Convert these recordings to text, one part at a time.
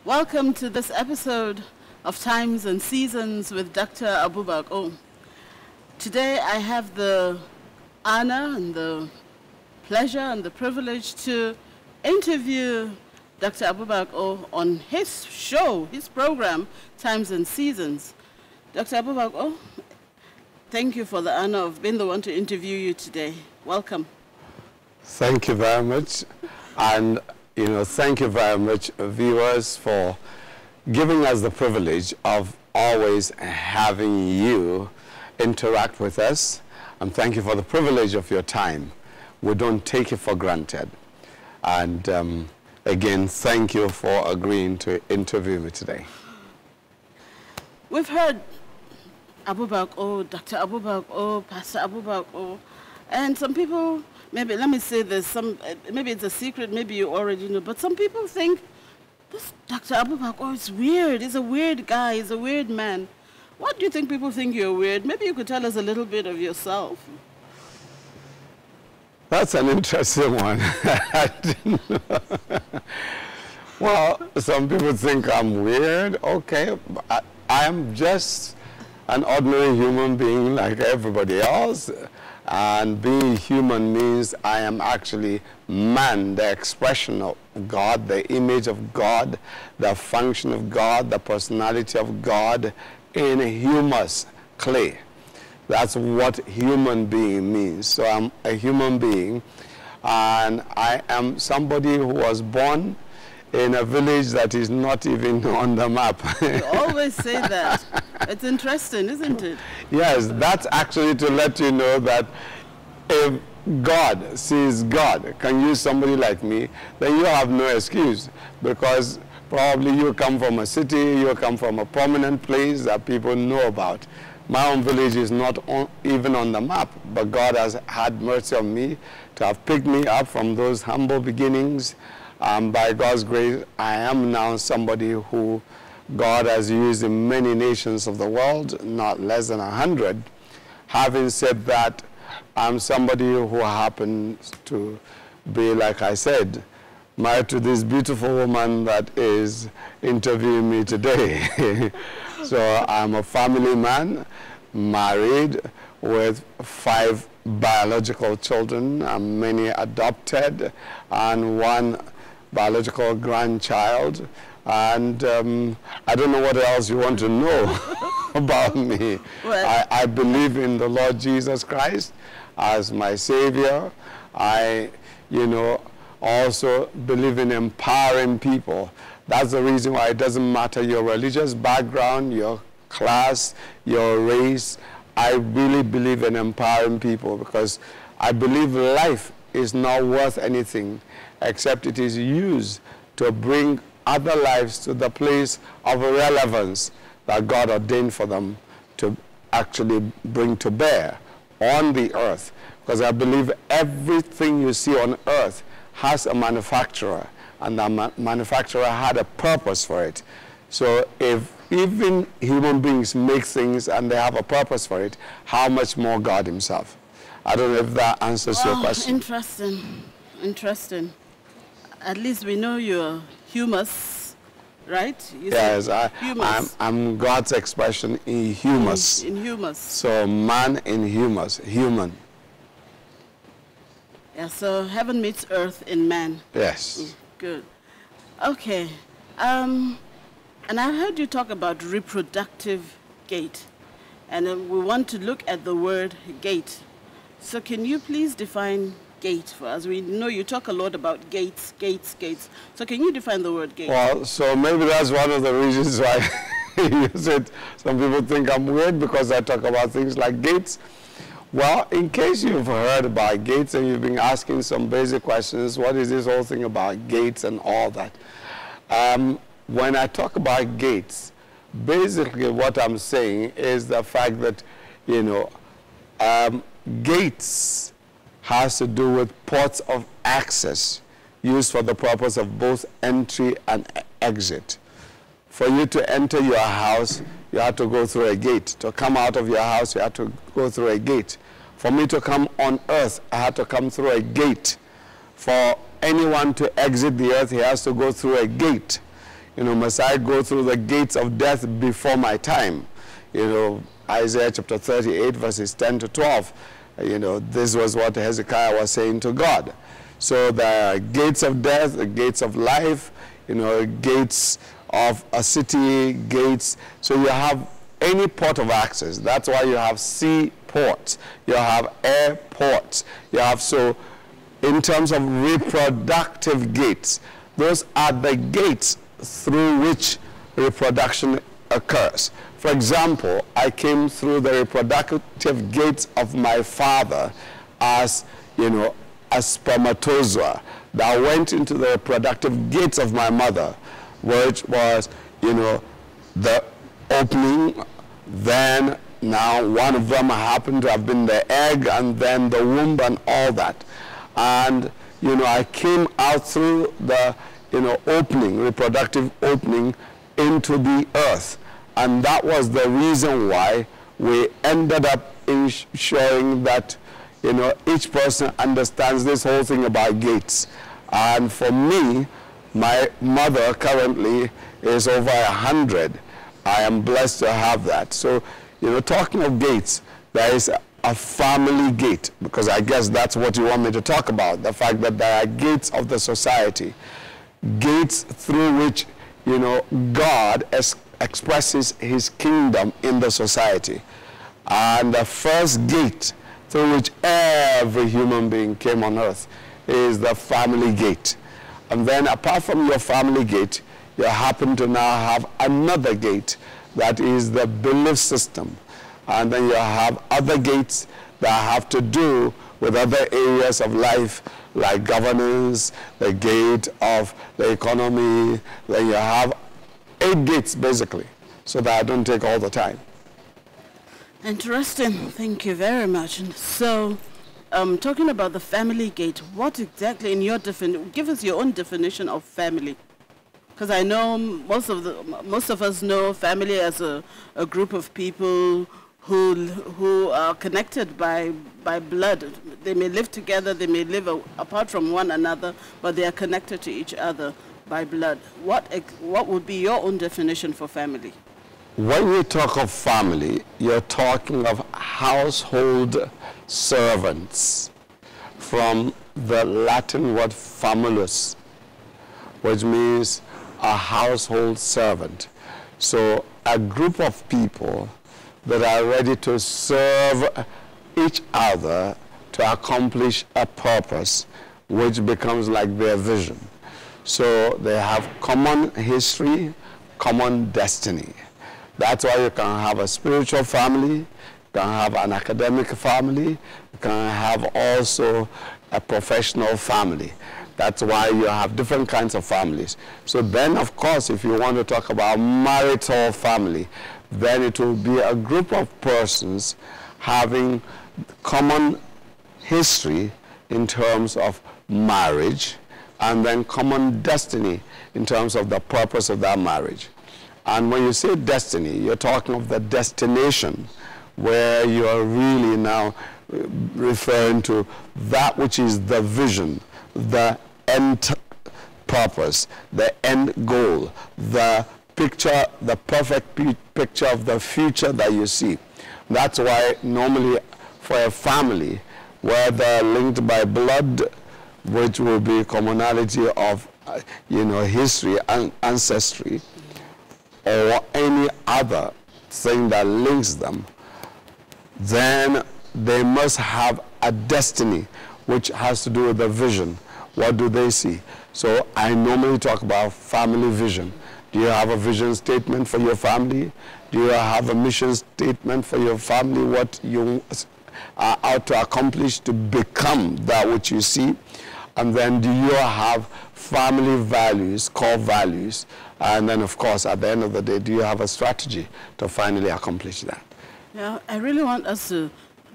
Welcome to this episode of Times and Seasons with Dr. Abu Bako. Today I have the honor and the pleasure and the privilege to interview Dr. Abu Bako on his show, his program, Times and Seasons. Dr. Abu Bako, thank you for the honor of being the one to interview you today. Welcome. Thank you very much. And thank you very much, viewers, for giving us the privilege of always having you interact with us. And thank you for the privilege of your time. We don't take it for granted. And again, thank you for agreeing to interview me today. We've heard Abu Bako, Dr. Abu Bako, Pastor Abu Bako, and some people, maybe, let me say this, maybe it's a secret, maybe you already know, but some people think this Dr. Abu Bako is weird. He's a weird guy. He's a weird man. What do you think people think you're weird? Maybe you could tell us a little bit of yourself. That's an interesting one. I didn't know. Well, some people think I'm weird. Okay, I'm just an ordinary human being like everybody else. And being human means I am actually man, the expression of God, the image of God, the function of God, the personality of God in humus, clay. That's what human being means. So I'm a human being, and I am somebody who was born in a village that is not even on the map. You always say that. It's interesting, isn't it? Yes, that's actually to let you know that if God sees God can use somebody like me, then you have no excuse, because probably you come from a city, you come from a prominent place that people know about. My own village is not even on the map, but God has had mercy on me to have picked me up from those humble beginnings. By God's grace, I am now somebody who God has used in many nations of the world, not less than 100. Having said that, I'm somebody who happens to be, like I said, married to this beautiful woman that is interviewing me today. So I'm a family man, married with 5 biological children, and many adopted, and 1 biological grandchild. And I don't know what else you want to know about me. Well, I believe in the Lord Jesus Christ as my Savior. I, also believe in empowering people. That's the reason why it doesn't matter your religious background, your class, your race. I really believe in empowering people, because I believe life is not worth anything except it is used to bring other lives to the place of relevance that God ordained for them to actually bring to bear on the earth. Because I believe everything you see on earth has a manufacturer, and the manufacturer had a purpose for it. So if even human beings make things and they have a purpose for it, how much more God himself? I don't know if that answers your question. Interesting. Interesting. At least we know you're humus, right? Yes, I'm God's expression in humus. In humus. So man in humus, human. Yeah, so heaven meets earth in man. Yes. Good. Okay. And I heard you talk about reproductive gait. And we want to look at the word gait. So can you please define gait for us? We know you talk a lot about gates. So can you define the word gait? Well, so maybe that's one of the reasons why you said some people think I'm weird, because I talk about things like gates. Well, in case you've heard about gates and you've been asking some basic questions, what is this whole thing about gates and all that? When I talk about gates, basically what I'm saying is the fact that, gates has to do with ports of access used for the purpose of both entry and exit. For you to enter your house, you have to go through a gate. To come out of your house, you have to go through a gate. For me to come on earth, I had to come through a gate. For anyone to exit the earth, he has to go through a gate. must I go through the gates of death before my time? Isaiah chapter 38, verses 10 to 12. This was what Hezekiah was saying to God. So the gates of death, the gates of life, gates of a city, gates. So you have any port of access. That's why you have seaports, you have airports, you have, so in terms of reproductive gates, those are the gates through which reproduction occurs. For example, I came through the reproductive gates of my father as, a spermatozoa that went into the reproductive gates of my mother, which was, the opening. Then now one of them happened to have been the egg, and then the womb and all that. And, I came out through the, opening, reproductive opening into the earth. And that was the reason why we ended up ensuring that, each person understands this whole thing about gates. And for me, my mother currently is over 100. I am blessed to have that. So, talking of gates, there is a family gate, because I guess that's what you want me to talk about, the fact that there are gates of the society, gates through which, God expresses his kingdom in the society. And the first gate through which every human being came on earth is the family gate. And then apart from your family gate, you happen to now have another gate that is the belief system. And then you have other gates that have to do with other areas of life, like governance, the gate of the economy. Then you have 8 gates, basically, so that I don't take all the time. Interesting. Thank you very much. And so, talking about the family gate, what exactly in your give us your own definition of family. Because I know most of us know family as a group of people who are connected by blood. They may live together, they may live apart from one another, but they are connected to each other by blood. What would be your own definition for family? When you talk of family, you're talking of household servants, from the Latin word famulus, which means a household servant. So a group of people that are ready to serve each other to accomplish a purpose, which becomes like their vision. So they have common history, common destiny. That's why you can have a spiritual family, you can have an academic family, you can have also a professional family. That's why you have different kinds of families. So then, of course, if you want to talk about marital family, then it will be a group of persons having common history in terms of marriage, and then common destiny in terms of the purpose of that marriage. And when you say destiny, you're talking of the destination, where you're really now referring to that which is the vision, the end purpose, the end goal, the picture, the perfect picture of the future that you see. That's why normally for a family, whether linked by blood, which will be commonality of, history and ancestry, or any other thing that links them, then they must have a destiny which has to do with the vision. What do they see? So I normally talk about family vision. Do you have a vision statement for your family? Do you have a mission statement for your family, what you are out to accomplish to become that which you see? And then do you have family values, core values? And then, of course, at the end of the day, do you have a strategy to finally accomplish that? Yeah, I really want us to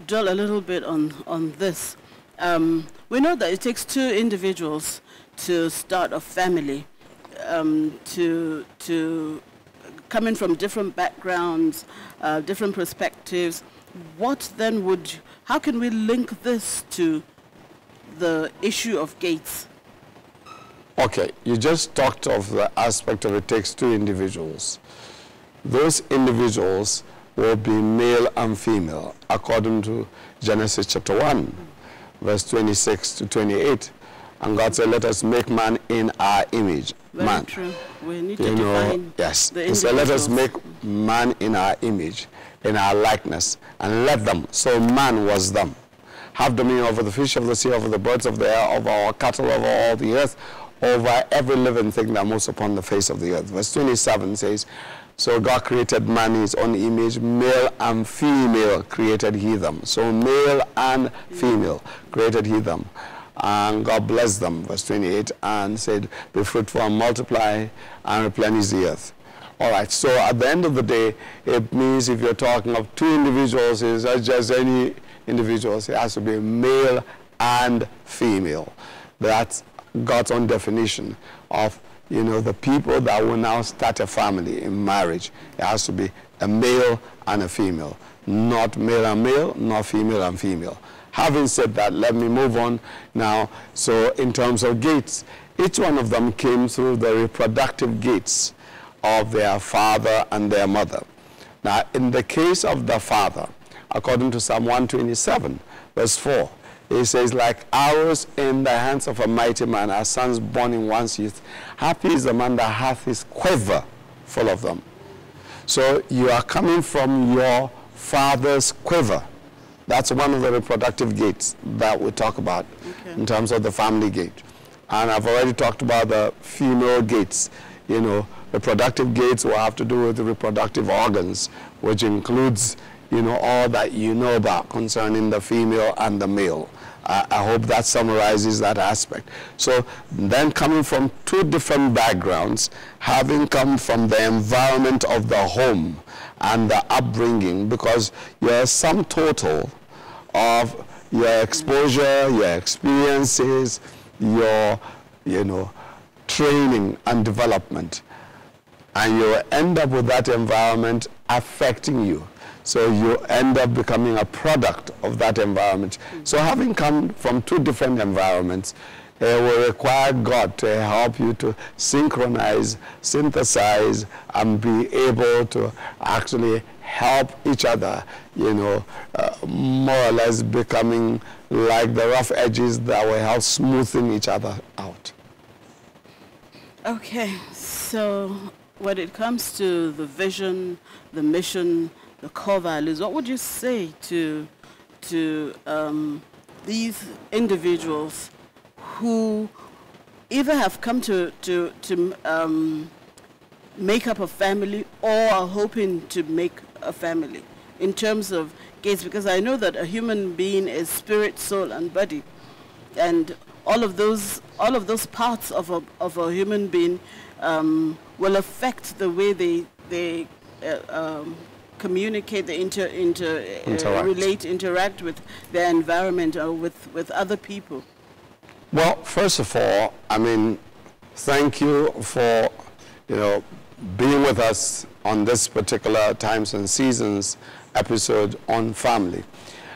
dwell a little bit on this. We know that it takes 2 individuals to start a family, to coming from different backgrounds, different perspectives. What then how can we link this to the issue of gates? Okay, you just talked of the aspect of it takes two individuals. Those individuals will be male and female, according to Genesis chapter 1, verse 26 to 28. And God said, let us make man in our image. Very man. True. We need to define yes. the He said, let us make individuals. man in our image, in our likeness, and let them. So man was them. Have dominion over the fish of the sea, over the birds of the air, over our cattle, over all the earth, over every living thing that moves upon the face of the earth. Verse 27 says, so God created man in his own image, male and female created he them. So male and female created he them. And God blessed them, verse 28, and said, be fruitful and multiply and replenish the earth. All right, so at the end of the day, it means if you're talking of two individuals, it's not just any individuals, it has to be male and female. That's God's own definition of, you know, the people that will now start a family in marriage. It has to be a male and a female, not male and male, not female and female. Having said that, let me move on now. So in terms of gates, each one of them came through the reproductive gates of their father and their mother. Now, in the case of the father, according to Psalm 127, verse 4, it says, like arrows in the hands of a mighty man are sons born in one's youth. Happy is the man that hath his quiver full of them. So you are coming from your father's quiver. That's one of the reproductive gates that we talk about in terms of the family gate. And I've already talked about the female gates. You know, reproductive gates will have to do with the reproductive organs, which includes, you know, all that you know about concerning the female and the male. I hope that summarizes that aspect. So then coming from two different backgrounds, having come from the environment of the home and the upbringing, because you're a sum total of your exposure, your experiences, your, you know, training and development. And you end up with that environment affecting you. So you end up becoming a product of that environment. So having come from two different environments, it will require God to help you to synchronize, synthesize, and be able to actually help each other, you know, more or less becoming like the rough edges that will help smoothing each other out. Okay, so when it comes to the vision, the mission, the core values, what would you say to these individuals who either have come to make up a family or are hoping to make a family in terms of gates? Because I know that a human being is spirit, soul, and body, and all of those parts of a human being will affect the way they communicate, they interact with their environment or with other people. Well, first of all, I mean, thank you for, you know, being with us on this particular Times and Seasons episode on family.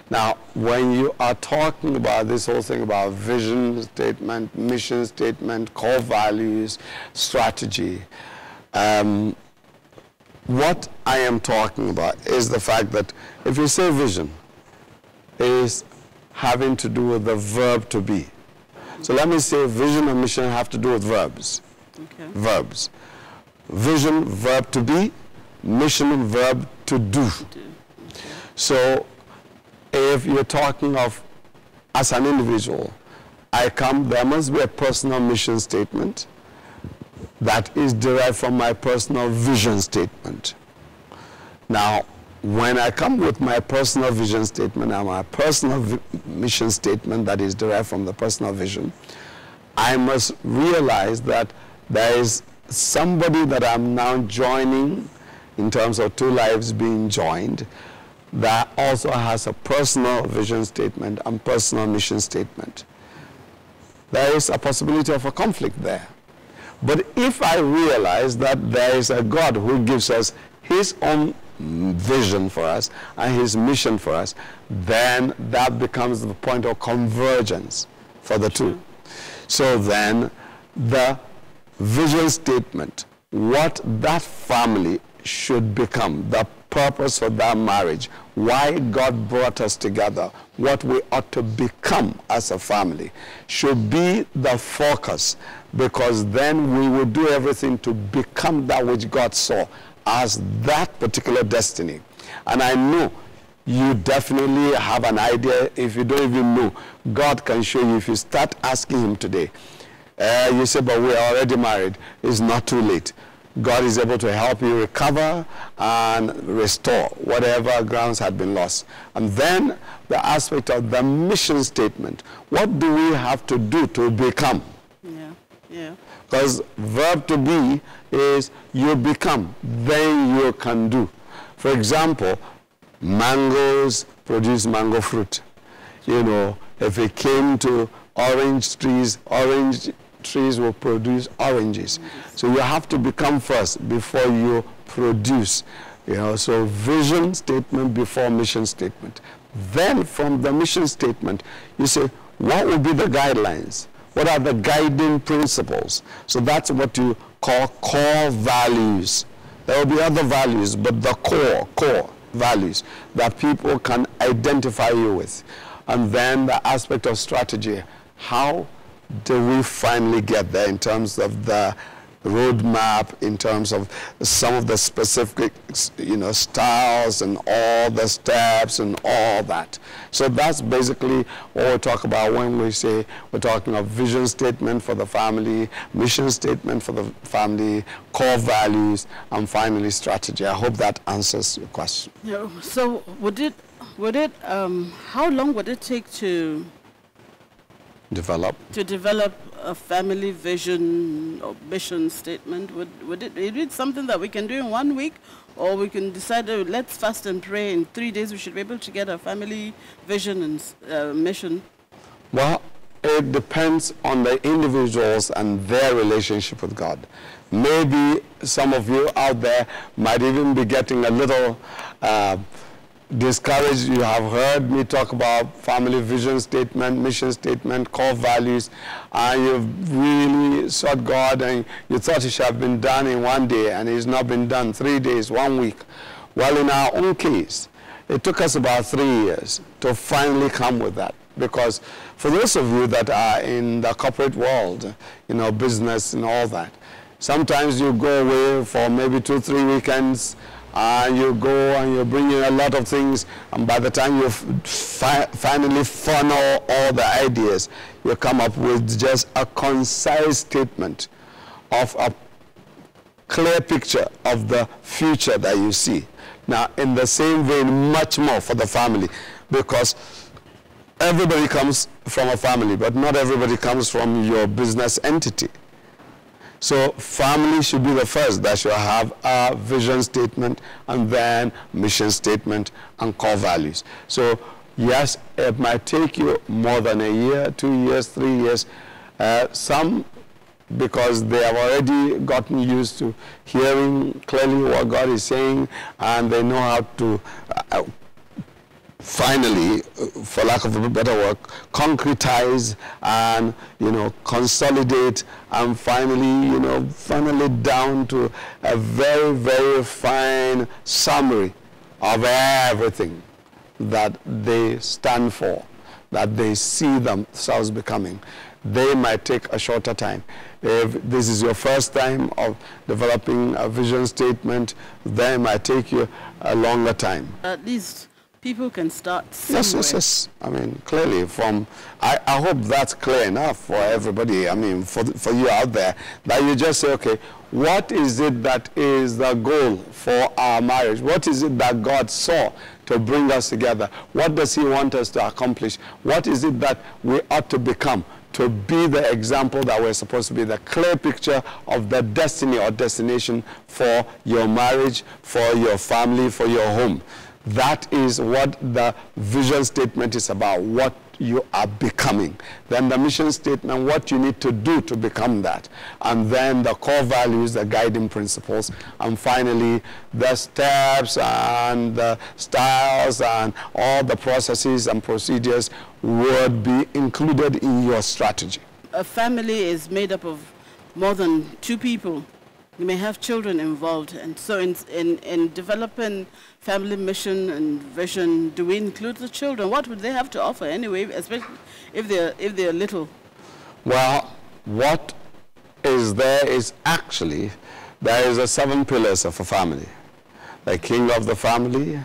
Now, when you are talking about this whole thing about vision statement, mission statement, core values, strategy, what I am talking about is the fact that if you say vision, it is having to do with the verb to be. So let me say vision and mission have to do with verbs. Okay. Verbs. Vision, verb to be. Mission, verb to do. Okay. So if you're talking of as an individual, there must be a personal mission statement that is derived from my personal vision statement. Now, when I come with my personal vision statement and my personal mission statement that is derived from the personal vision, I must realize that there is somebody that I'm now joining in terms of two lives being joined that also has a personal vision statement and personal mission statement. There is a possibility of a conflict there. But if I realize that there is a God who gives us his own vision for us and his mission for us, then that becomes the point of convergence for the two. So then the vision statement, what that family should become, the purpose for that marriage, why God brought us together, what we ought to become as a family, should be the focus, because then we will do everything to become that which God saw as that particular destiny. And I know you definitely have an idea. If you don't even know, God can show you if you start asking him today. You say, but we're already married. It's not too late. God is able to help you recover and restore whatever grounds had been lost. And then the aspect of the mission statement. What do we have to do to become? Yeah. Because verb to be is you become, then you can do. For example, mangoes produce mango fruit. You know, if it came to orange trees will produce oranges. So you have to become first before you produce. You know, so vision statement before mission statement. Then from the mission statement, you say, what will be the guidelines? What are the guiding principles? So that's what you call core values. There will be other values, but the core values that people can identify you with. And then the aspect of strategy. How do we finally get there in terms of the roadmap, in terms of some of the specific, you know, styles and all the steps and all that. So that's basically what we talk about when we say we're talking of vision statement for the family, mission statement for the family, core values, and finally strategy. I hope that answers your question. Yeah, so how long would it take to develop a family vision or mission statement? Would it be something that we can do in 1 week, or we can decide, let's fast and pray in 3 days we should be able to get a family vision and mission? Well, it depends on the individuals and their relationship with God. Maybe some of you out there might even be getting a little discouraged. You have heard me talk about family vision statement, mission statement, core values, and you've really sought God and you thought it should have been done in 1 day, and it's not been done 3 days, 1 week. Well, in our own case, it took us about 3 years to finally come with that. Because for those of you that are in the corporate world, you know, business and all that, sometimes you go away for maybe 2-3 weekends, and you go and you bring in a lot of things, and by the time you finally funnel all the ideas, you come up with just a concise statement of a clear picture of the future that you see. Now, in the same vein, much more for the family, because everybody comes from a family, but not everybody comes from your business entity. So family should be the first that should have a vision statement, and then mission statement and core values. So yes, it might take you more than a year, 2 years, 3 years. Some, because they have already gotten used to hearing clearly what God is saying, and they know how to finally, for lack of a better word, concretize and, you know, consolidate, and finally, you know, funnel it down to a very, very fine summary of everything that they stand for, that they see themselves becoming. They might take a shorter time. If this is your first time of developing a vision statement, they might take you a longer time. At least people can start somewhere. Yes. I mean, clearly I hope that's clear enough for everybody. I mean, for you out there, that you just say, okay, what is it that is the goal for our marriage? What is it that God saw to bring us together? What does he want us to accomplish? What is it that we ought to become to be the example that we're supposed to be, the clear picture of the destiny or destination for your marriage, for your family, for your home? That is what the vision statement is about, what you are becoming. Then the mission statement, what you need to do to become that. And then the core values, the guiding principles. And finally, the steps and the styles and all the processes and procedures would be included in your strategy. A family is made up of more than 2 people. You may have children involved. And so in developing family mission and vision, do we include the children? What would they have to offer anyway, especially if they're little? Well, what is there is actually, there is the 7 pillars of a family. The king of the family,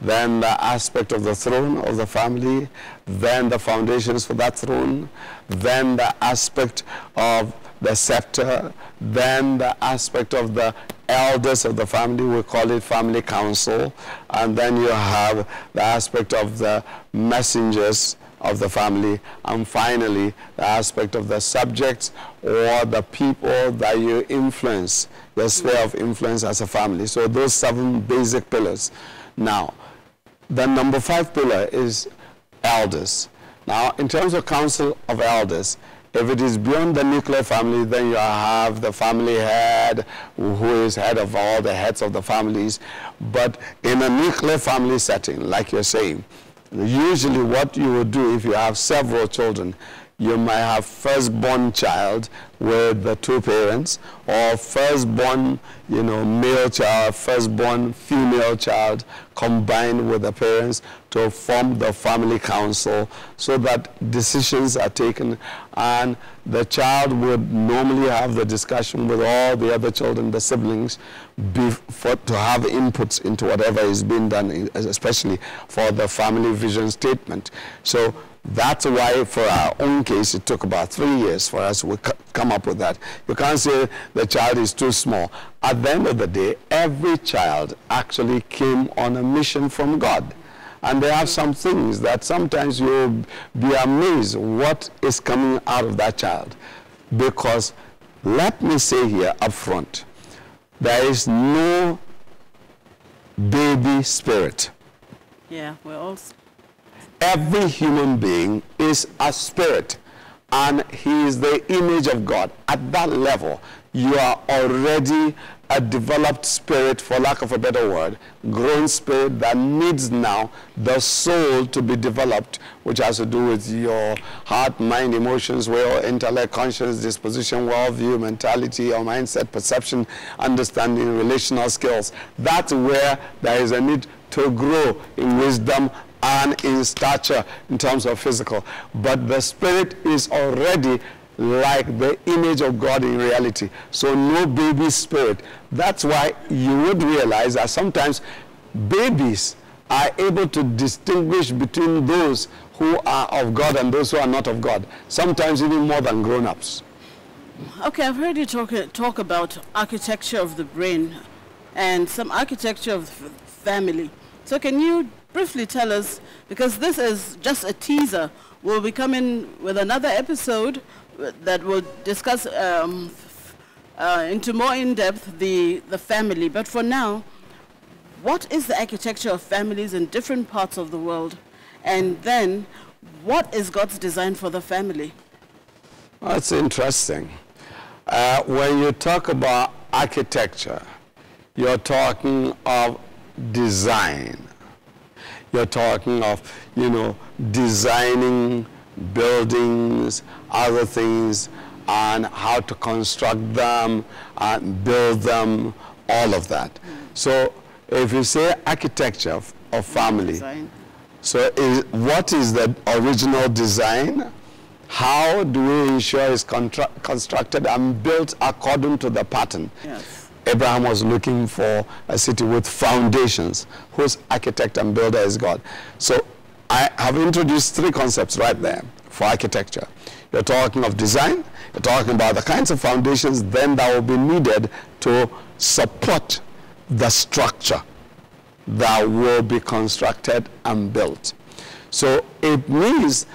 then the aspect of the throne of the family, then the foundations for that throne, then the aspect of the scepter, then the aspect of the elders of the family, we call it family council, and then you have the aspect of the messengers of the family, and finally the aspect of the subjects or the people that you influence, the sphere of influence as a family. So those 7 basic pillars. Now, the number 5 pillar is elders. Now, in terms of council of elders, if it is beyond the nuclear family, then you have the family head, who is head of all the heads of the families. But in a nuclear family setting, like you're saying, usually what you would do if you have several children, you might have firstborn child with the 2 parents, or firstborn, male child, firstborn female child combined with the parents to form the family council so that decisions are taken, and the child would normally have the discussion with all the other children, the siblings, to have inputs into whatever is being done, especially for the family vision statement. So that's why, for our own case, it took about 3 years for us to come up with that. You can't say the child is too small. At the end of the day, every child actually came on a mission from God. And they have some things that sometimes you'll be amazed what is coming out of that child. Because, let me say here up front, there is no baby spirit. Yeah, we're all... Every human being is a spirit, and he is the image of God. At that level, you are already a developed spirit, for lack of a better word, grown spirit that needs now the soul to be developed, which has to do with your heart, mind, emotions, will, intellect, conscience, disposition, worldview, mentality, or mindset, perception, understanding, relational skills. That's where there is a need to grow in wisdom and in stature in terms of physical. But the spirit is already like the image of God in reality. So no baby spirit. That's why you would realize that sometimes babies are able to distinguish between those who are of God and those who are not of God. Sometimes even more than grown-ups. Okay, I've heard you talk about architecture of the brain and some architecture of the family. So can you briefly tell us, because this is just a teaser, we'll be coming with another episode that will discuss into more in-depth the family. But for now, what is the architecture of families in different parts of the world? And then, what is God's design for the family? That's interesting. When you talk about architecture, you're talking of design. You're talking of, designing buildings, other things, and how to construct them, and build them, all of that. So if you say architecture of family, design. So what is the original design? How do we ensure it's constructed and built according to the pattern? Yes. Abraham was looking for a city with foundations, whose architect and builder is God. So I have introduced 3 concepts right there for architecture. You're talking of design, you're talking about the kinds of foundations then that will be needed to support the structure that will be constructed and built. So it means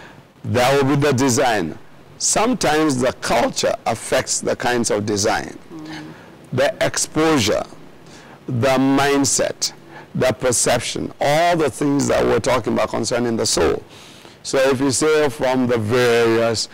there will be the design. Sometimes the culture affects the kinds of design. The exposure, the mindset, the perception, all the things that we're talking about concerning the soul. So if you say from the various,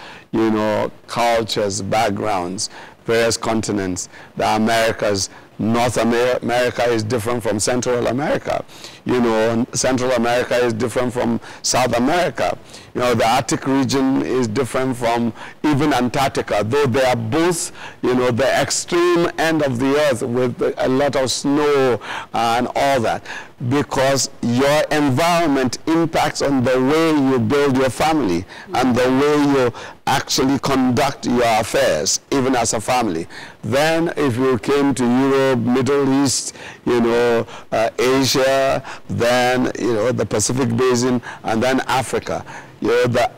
cultures, backgrounds, various continents, the Americas, North America is different from Central America. You know, Central America is different from South America. You know, the Arctic region is different from even Antarctica, though they are both, you know, the extreme end of the earth with a lot of snow and all that, because your environment impacts on the way you build your family and the way you actually conduct your affairs, even as a family. Then if you came to Europe, Middle East, you know, Asia, then, you know, the Pacific Basin, and then Africa, you know, the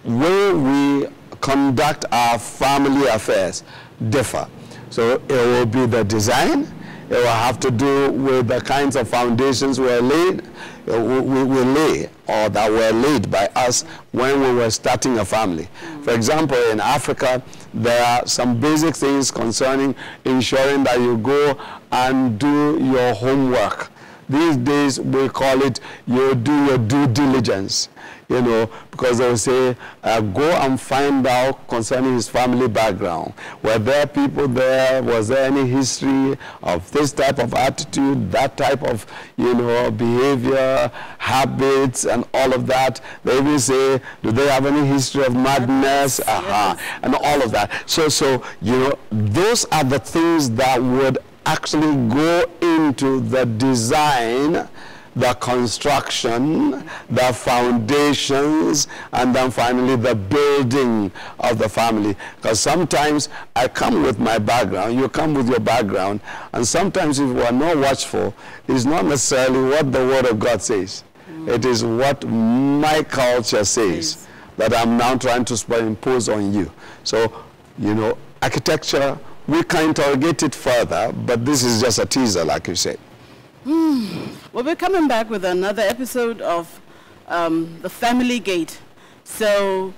way we conduct our family affairs differ. So it will be the design. It will have to do with the kinds of foundations we lay, or that were laid by us when we were starting a family. For example, in Africa, there are some basic things concerning ensuring that you go and do your homework. These days, we call it you do your due diligence, you know, because they'll say, go and find out concerning his family background. Were there people there? Was there any history of this type of attitude, that type of, you know, behavior, habits, and all of that? They even say, do they have any history of madness? Yes. And all of that. So, you know, those are the things that would actually go into the design, the construction, the foundations, and then finally the building of the family. Because sometimes I come with my background, you come with your background, and sometimes if we are not watchful, it's not necessarily what the Word of God says. It is what my culture says that I'm now trying to superimpose on you. So, you know, architecture, we can interrogate it further, but this is just a teaser, like you said. Well, we're coming back with another episode of The Family Gate. So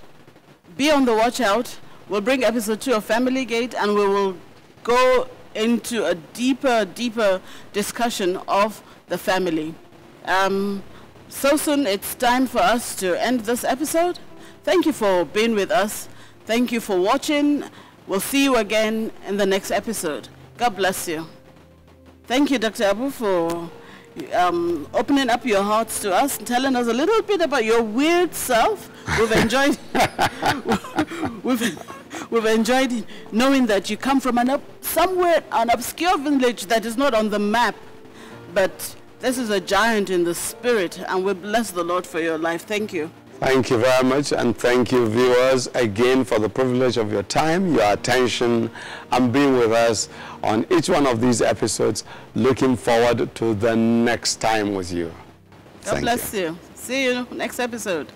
be on the watch out. We'll bring episode 2 of Family Gate, and we will go into a deeper discussion of the family. So soon it's time for us to end this episode. Thank you for being with us. Thank you for watching. We'll see you again in the next episode. God bless you. Thank you, Dr. Abu, for opening up your hearts to us and telling us a little bit about your weird self. We've enjoyed we've enjoyed knowing that you come from an obscure village that is not on the map, but this is a giant in the spirit, and we bless the Lord for your life. Thank you. Thank you very much, and thank you, viewers, again for the privilege of your time, your attention, and being with us on each one of these episodes. Looking forward to the next time with you. God bless you. See you next episode.